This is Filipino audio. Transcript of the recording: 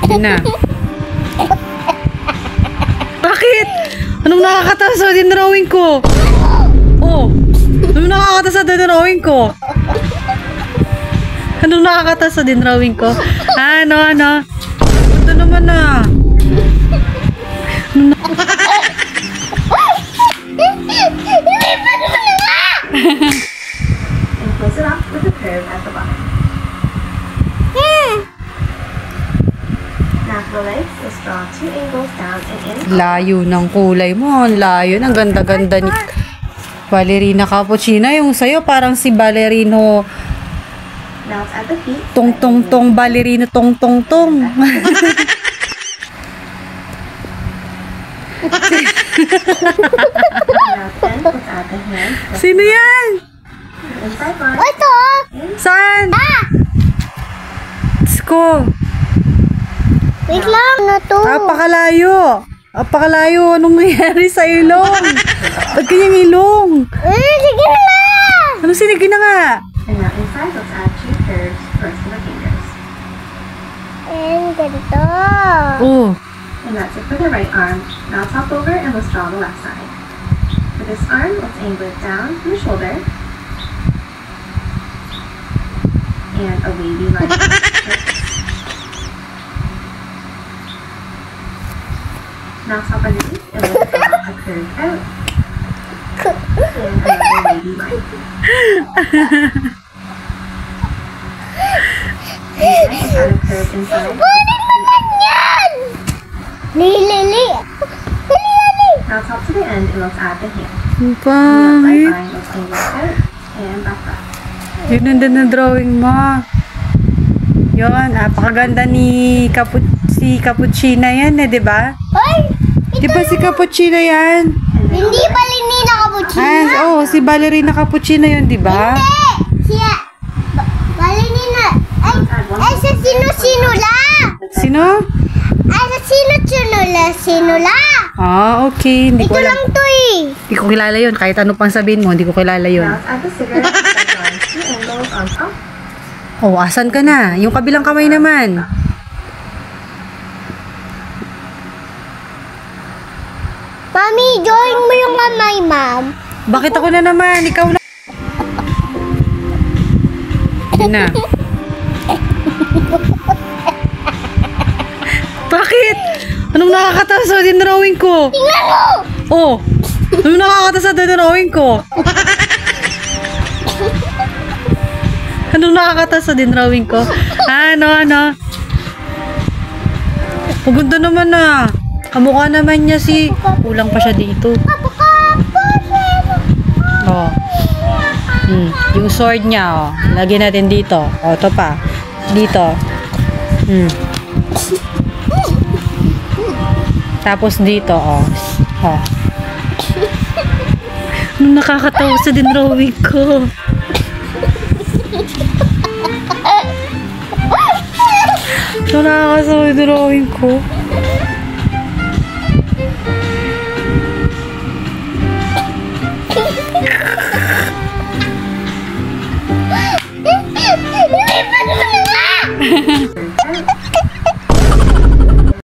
Yun na. Bakit? Anong nakakatawa sa dinrawing ko? Oh. Anong nakakatawa sa dinrawing ko? Anong nakakatawa sa dinrawing ko? Ano? Ito naman na. And close it off with a curve at the bottom. Now for the legs, let's draw 2 angles down and in. Layo ng kulay mo. Ang layo. Ang ganda-ganda ni Ballerina Cappuccina. Yung sa'yo parang si Ballerino Now let's add the feet. tong Ballerino tong. Now 10, let's add the hands. Sino yan? Inside line. Ito! Saan? Sko. Wait lang, ano to? Apakalayo. Anong nangyari sa ilong? Ba't kanyang ilong? Sige na! Ano sinigin na nga? And now inside, let's add 2 curves first to the fingers. And ganito. Oh. And that's it for the right arm. Now top over and let's draw the left side. For this arm, let's angle it down from the shoulder. And a wavy line. Now top underneath and let's draw a curve out. And another wavy line. And let's add a curve inside. Kunin mo na yan! Lili! Now top to the end and let's add the hand. Ang Right pangit. line, let's angle it out and back up. Yun ang drawing mo. Yun, napakaganda ni si Cappuccina yan di ba? Hoy! Di ba si Cappuccina yan? Hindi Ballerina Cappuccina. Si Ballerina Cappuccina yun, di ba? Siya. Ballerina. Ay, sa sino-sino lang. Sino? Ay, sa sino-sino lang. Okay. Hindi Ito ko alam. lang to eh. Hindi ko kilala yun. Kahit ano pang sabihin mo, hindi ko kilala yun. Now let's add the cigarette by drawing 2 angles on top. Asan ka na? Yung kabilang kamay naman. Mami, join mo yung kamay, ma'am. Bakit ako na naman? Ikaw na. Yun na. Bakit? Anong nakakatawa sa dinrawing ko? Tingnan mo! Oh! Anong nakakatawa sa dinrawing ko? Anong nakakatawa sa dinrawing ko? Ano? Maganda naman na. Kamukha naman niya si... Kulang pa siya dito. Oh. Yung sword niya, lagyan natin dito. Ito pa. Dito. Tapos dito, Anong nakakatawa sa dinrawing ko? Anong nakakatawa sa dinrawing ko?